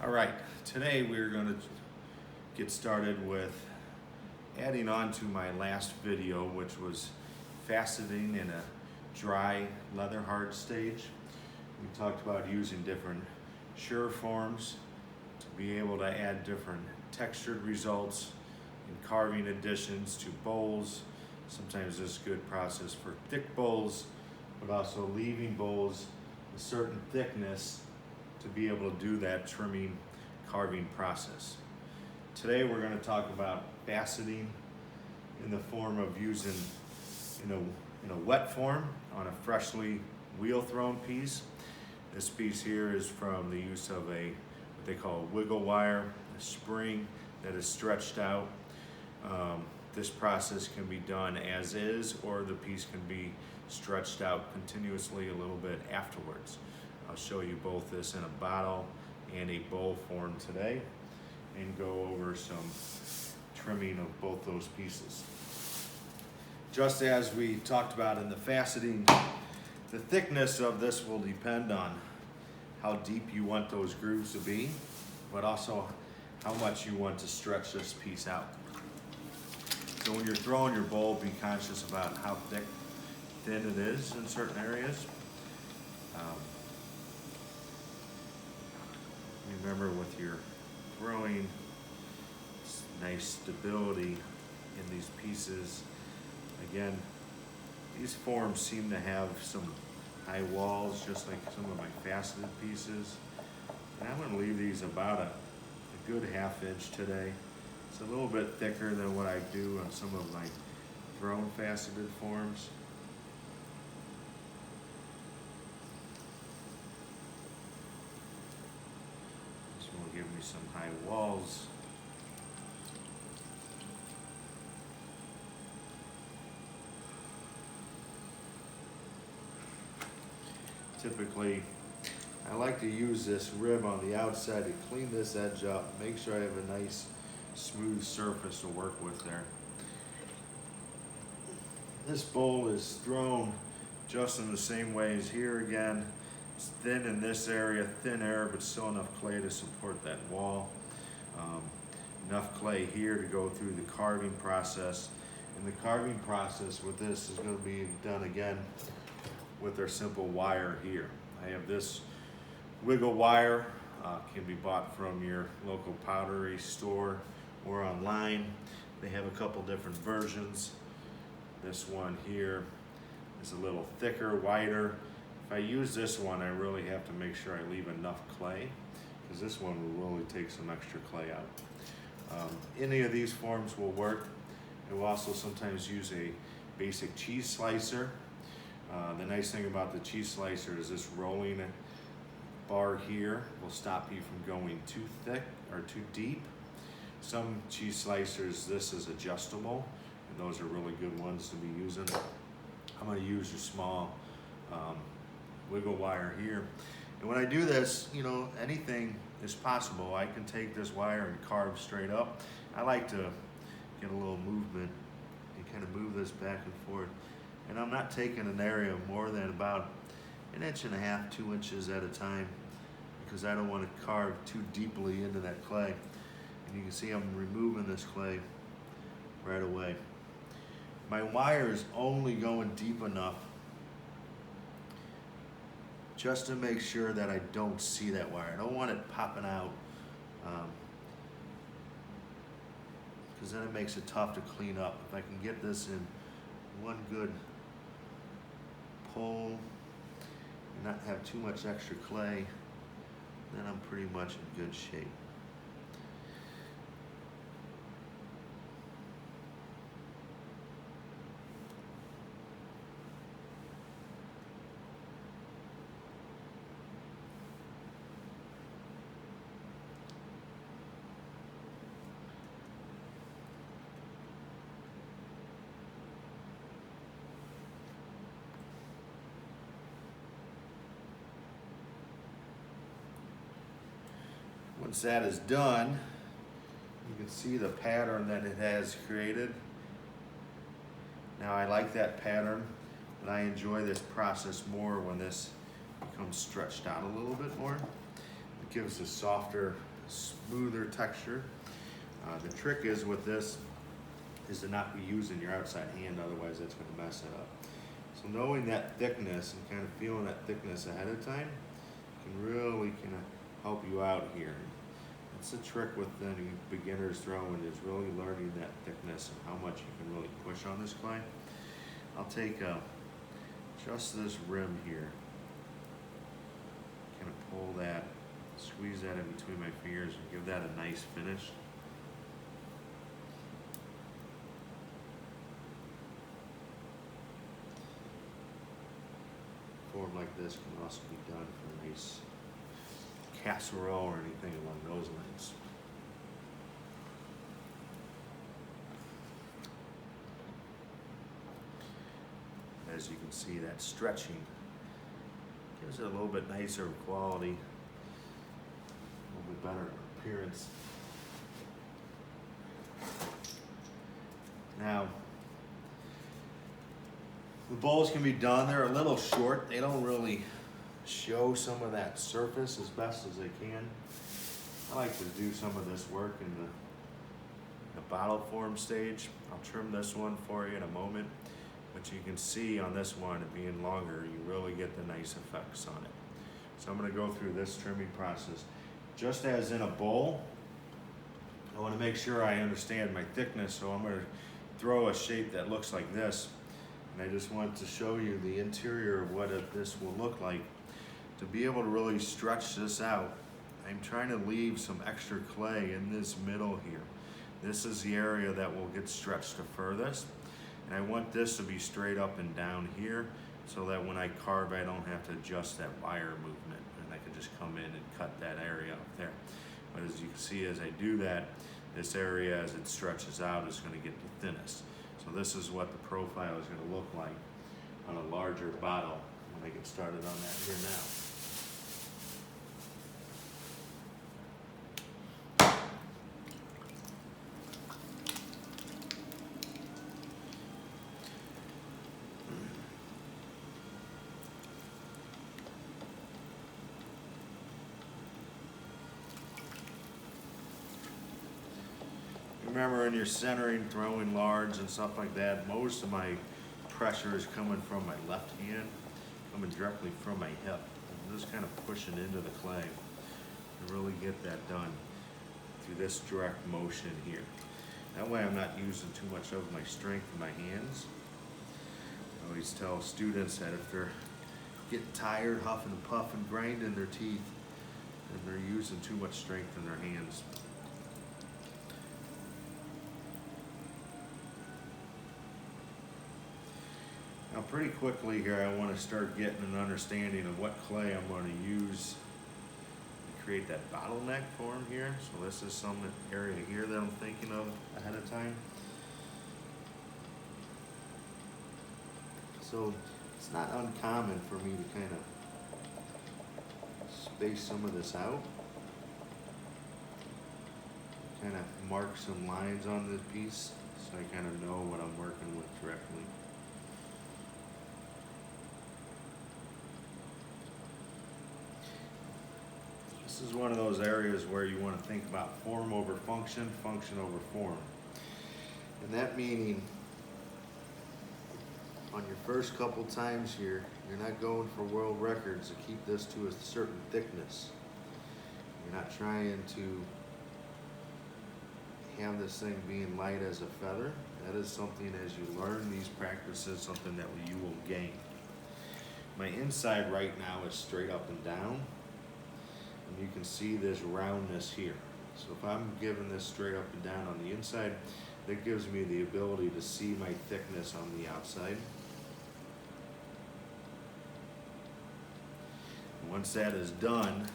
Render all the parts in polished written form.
All right, today we're going to get started with adding on to my last video, which was faceting in a dry leather hard stage. We talked about using different shear forms to be able to add different textured results and carving additions to bowls. Sometimes this is a good process for thick bowls, but also leaving bowls a certain thickness to be able to do that trimming, carving process. Today we're going to talk about faceting in the form of using in a wet form on a freshly wheel thrown piece. This piece here is from the use of what they call a wiggle wire, a spring that is stretched out. This process can be done as is, or the piece can be stretched out continuously a little bit afterwards. I'll show you both this in a bottle and a bowl form today and go over some trimming of both those pieces. Just as we talked about in the faceting, the thickness of this will depend on how deep you want those grooves to be, but also how much you want to stretch this piece out. So when you're throwing your bowl, be conscious about how thin it is in certain areas. Remember, with your throwing, nice stability in these pieces. Again, these forms seem to have some high walls, just like some of my faceted pieces. And I'm going to leave these about a good ½ inch today. It's a little bit thicker than what I do on some of my thrown faceted forms. This will give me some high walls. Typically, I like to use this rib on the outside to clean this edge up, make sure I have a nice smooth surface to work with there. This bowl is thrown just in the same way as here again. It's thin in this area, thin air, but still enough clay to support that wall. Enough clay here to go through the carving process. And the carving process with this is going to be done again with our simple wire here. I have this wiggle wire, can be bought from your local pottery store or online. They have a couple different versions. This one here is a little thicker, wider. If I use this one, I really have to make sure I leave enough clay, because this one will really take some extra clay out. Any of these forms will work. I will also sometimes use a basic cheese slicer. The nice thing about the cheese slicer is this rolling bar here will stop you from going too thick or too deep. Some cheese slicers, this is adjustable, and those are really good ones to be using. I'm going to use a small wiggle wire here. And when I do this, anything is possible. I can take this wire and carve straight up. I like to get a little movement and kind of move this back and forth. And I'm not taking an area more than about 1.5 inches, 2 inches at a time, because I don't want to carve too deeply into that clay. And you can see I'm removing this clay right away. My wire is only going deep enough just to make sure that I don't see that wire. I don't want it popping out, because then it makes it tough to clean up. If I can get this in one good pull and not have too much extra clay, then I'm pretty much in good shape. Once that is done, you can see the pattern that it has created. Now I like that pattern, but I enjoy this process more when this becomes stretched out a little bit more. It gives a softer smoother texture. The trick is with this is to not be using your outside hand, otherwise that's going to mess it up. So knowing that thickness and kind of feeling that thickness ahead of time can really kind of help you out here. That's the trick with any beginner's throwing, is really learning that thickness and how much you can really push on this clay. I'll take just this rim here, kind of pull that, squeeze that in between my fingers and give that a nice finish. Form like this can also be done for a nice casserole or anything along those lines. As you can see, that stretching gives it a little bit nicer quality, a little bit better appearance. Now, the bowls can be done. They're a little short. They don't really show some of that surface as best as they can. I like to do some of this work in the bottle form stage. I'll trim this one for you in a moment, but you can see on this one, it being longer, you really get the nice effects on it. So I'm going to go through this trimming process. Just as in a bowl, I want to make sure I understand my thickness, so I'm going to throw a shape that looks like this. And I just want to show you the interior of what this will look like. To be able to really stretch this out, I'm trying to leave some extra clay in this middle here. This is the area that will get stretched the furthest. And I want this to be straight up and down here, so that when I carve, I don't have to adjust that wire movement, and I can just come in and cut that area up there. But as you can see, as I do that, this area, as it stretches out, is going to get the thinnest. So this is what the profile is going to look like on a larger bottle when I get started on that here now. Remember, when you're centering, throwing large and stuff like that, most of my pressure is coming from my left hand, coming directly from my hip. I'm just kind of pushing into the clay to really get that done through this direct motion here. That way I'm not using too much of my strength in my hands. I always tell students that if they're getting tired, huffing and puffing, grinding their teeth, then they're using too much strength in their hands. Now pretty quickly here, I want to start getting an understanding of what clay I'm going to use to create that bottleneck form here. So this is some area here that I'm thinking of ahead of time. So it's not uncommon for me to kind of space some of this out. Kind of mark some lines on this piece so I kind of know what I'm working with directly. This is one of those areas where you want to think about form over function, function over form. And that meaning, on your first couple times here, you're not going for world records to keep this to a certain thickness. You're not trying to have this thing being light as a feather. That is something, as you learn these practices, something that you will gain. My inside right now is straight up and down. And you can see this roundness here. So if I'm giving this straight up and down on the inside, that gives me the ability to see my thickness on the outside. And once that is done,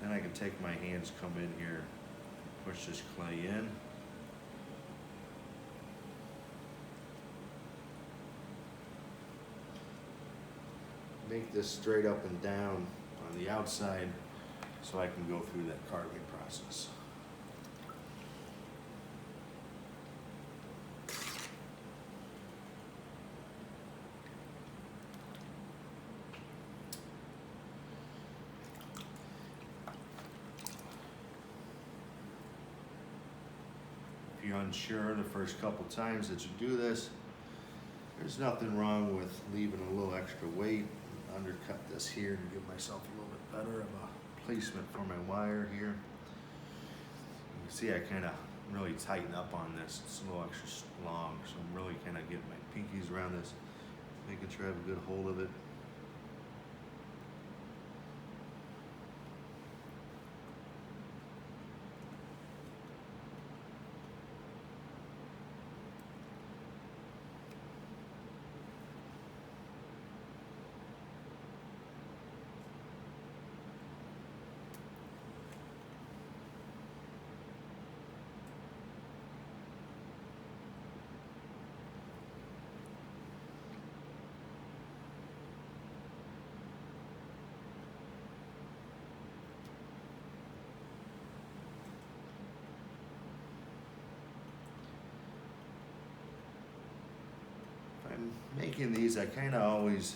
then I can take my hands, come in here, push this clay in. Make this straight up and down on the outside, so I can go through that carving process. you're unsure the first couple times that you do this, there's nothing wrong with leaving a little extra weight. Undercut this here to give myself a little bit better of a placement for my wire here. You can see I kind of really tighten up on this. It's a little extra long, so I'm really kind of getting my pinkies around this, making sure I have a good hold of it. I'm making these, I kind of always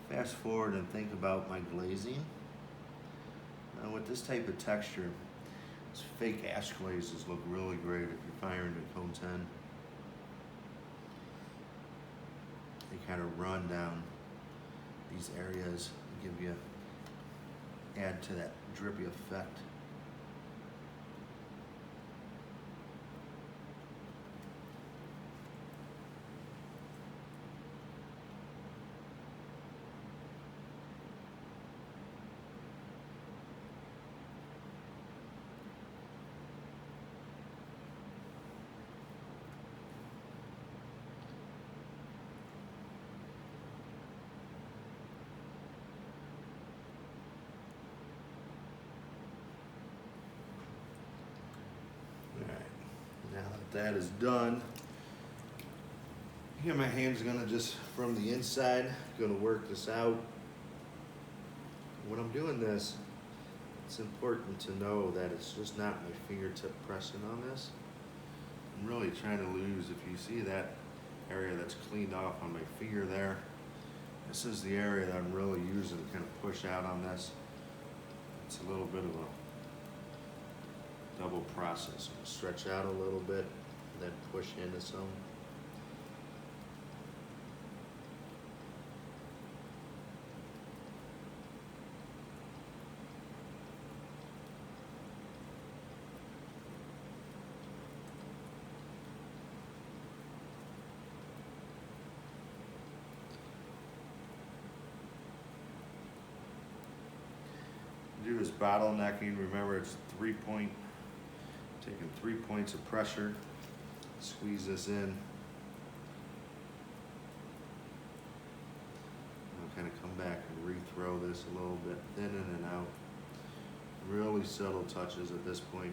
fast forward and think about my glazing. Now with this type of texture, these fake ash glazes look really great if you're firing a cone 10. They kind of run down these areas and give you, add to that drippy effect. Now that is done, here my hand's gonna just, from the inside, gonna work this out. When I'm doing this, it's important to know that it's just not my fingertip pressing on this. I'm really trying to lose, if you see that area that's cleaned off on my finger there, this is the area that I'm really using to kind of push out on this. It's a little bit of a double process. Stretch out a little bit, then push into some. Do this bottlenecking. Remember, it's 3-point. Taking 3 points of pressure, squeeze this in. I'll kind of come back and re-throw this a little bit, thin in and out. Really subtle touches at this point.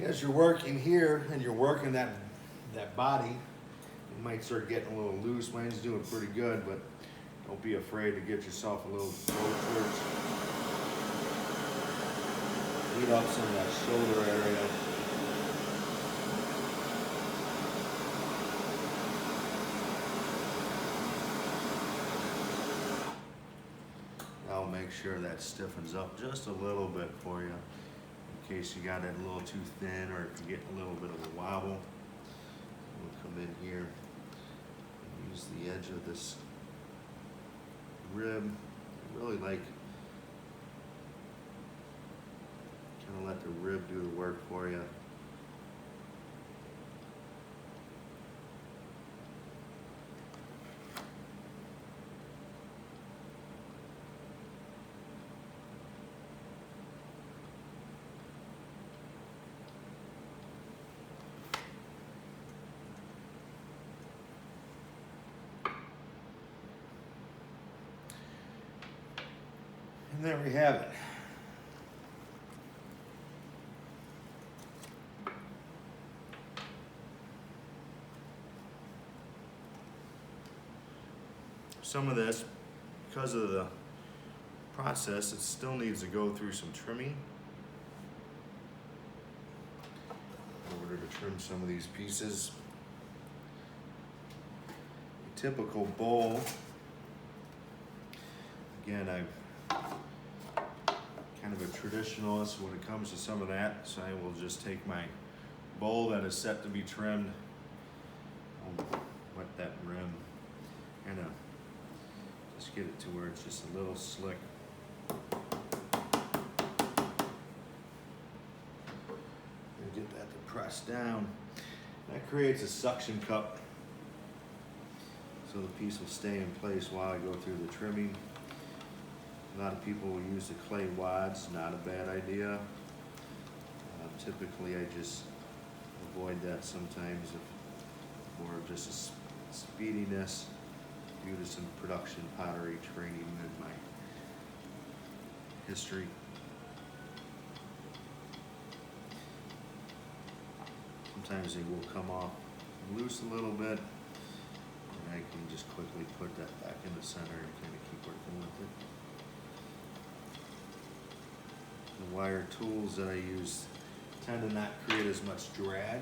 As you're working here and you're working that body, it might start getting a little loose. Mine's doing pretty good, but don't be afraid to get yourself a little low towards. Lead up some of that shoulder area. I'll make sure that stiffens up just a little bit for you, in case you got it a little too thin or if you get a little bit of a wobble. We'll come in here and use the edge of this rib. I really like kind of let the rib do the work for you. And there we have it. Some of this, because of the process, it still needs to go through some trimming in order to trim some of these pieces. A typical bowl, again, I'm kind of a traditionalist when it comes to some of that, so I will just take my bowl that is set to be trimmed, I'll wet that rim, kind of just get it to where it's just a little slick. And get that to press down. That creates a suction cup, so the piece will stay in place while I go through the trimming. A lot of people will use the clay wads, not a bad idea. Typically I just avoid that sometimes for just a speediness due to some production pottery training in my history. Sometimes they will come off loose a little bit, and I can just quickly put that back in the center and kind of keep working with it. The wire tools that I use tend to not create as much drag,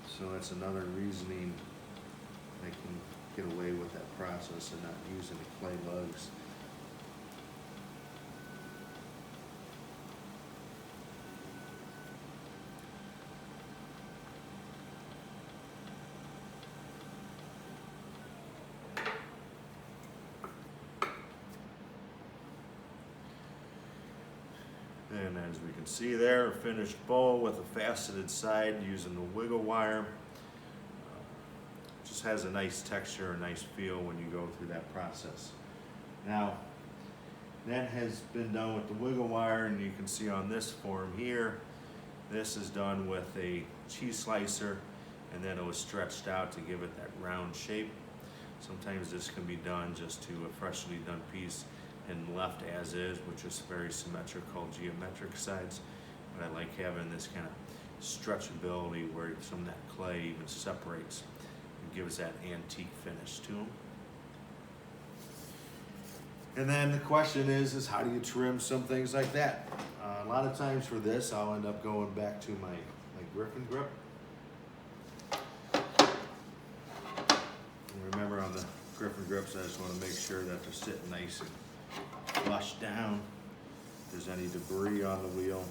so that's another reasoning I can get away with that process and not using the clay lugs. And as we can see there, a finished bowl with a faceted side using the wiggle wire. Just has a nice texture, a nice feel when you go through that process. Now, that has been done with the wiggle wire, and you can see on this form here, this is done with a cheese slicer, and then it was stretched out to give it that round shape. Sometimes this can be done just to a freshly done piece and left as is, which is very symmetrical geometric sides. But I like having this kind of stretchability where some of that clay even separates and gives that antique finish to them. And then the question is how do you trim some things like that? A lot of times for this, I'll end up going back to my Griffin grip. And remember, on the Griffin grips, I just want to make sure that they're sitting nice and flush down. If there's any debris on the wheel,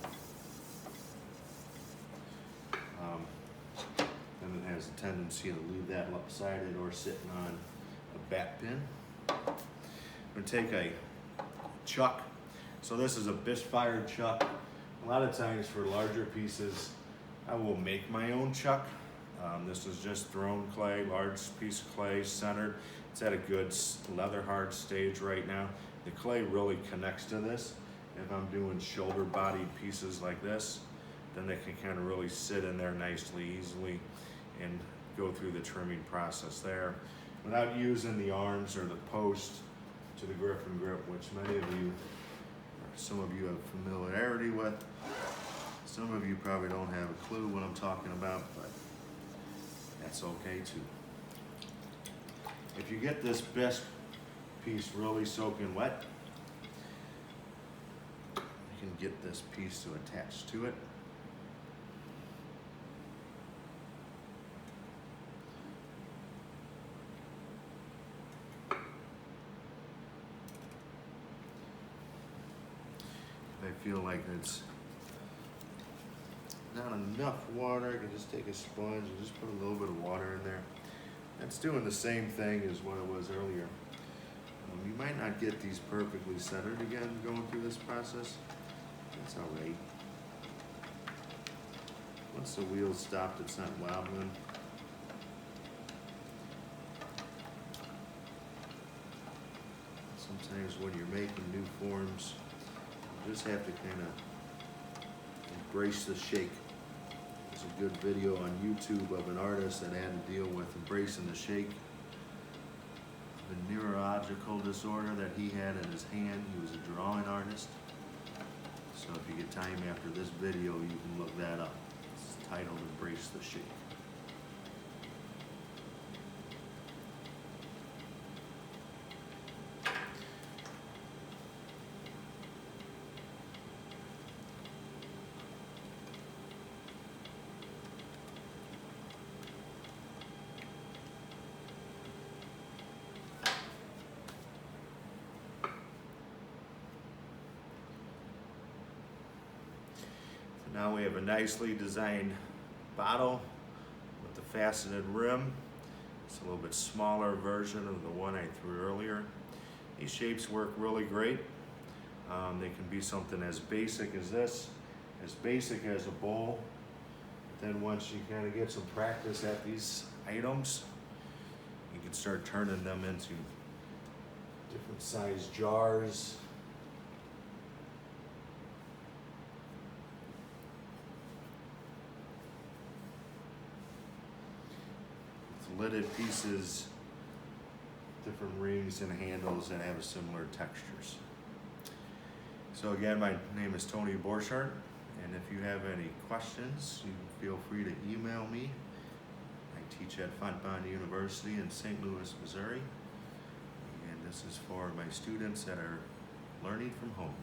then it has a tendency to leave that lopsided or sitting on a back pin. I'm going to take a chuck. So this is a Bish-fired chuck. A lot of times for larger pieces, I will make my own chuck. This is just thrown clay, large piece of clay, centered. It's at a good leather hard stage right now. The clay really connects to this. If I'm doing shoulder bodied pieces like this, then they can kind of really sit in there nicely, easily, and go through the trimming process there without using the arms or the post to the Griffin grip, which many of you, or some of you have familiarity with. Some of you probably don't have a clue what I'm talking about, but that's okay too. If you get this best piece really soaking wet, you can get this piece to attach to it. If I feel like it's not enough water, I can just take a sponge and just put a little bit of water in there. It's doing the same thing as what it was earlier. You might not get these perfectly centered again going through this process. That's all right. Once the wheel's stopped, it's not wobbling. Sometimes when you're making new forms, you just have to kind of embrace the shake. There's a good video on YouTube of an artist that had to deal with embracing the shake. a neurological disorder that he had in his hand. He was a drawing artist. So if you get time after this video, you can look that up. It's titled Embrace the Shake. Now we have a nicely designed bottle with the faceted rim. It's a little bit smaller version of the one I threw earlier. These shapes work really great. They can be something as basic as this, as basic as a bowl. Then once you kind of get some practice at these items, you can start turning them into different size jars. Lidded pieces, different rings and handles that have similar textures. So again, my name is Tony Borchardt, and if you have any questions, you can feel free to email me. I teach at Fontbonne University in St. Louis, Missouri, and this is for my students that are learning from home.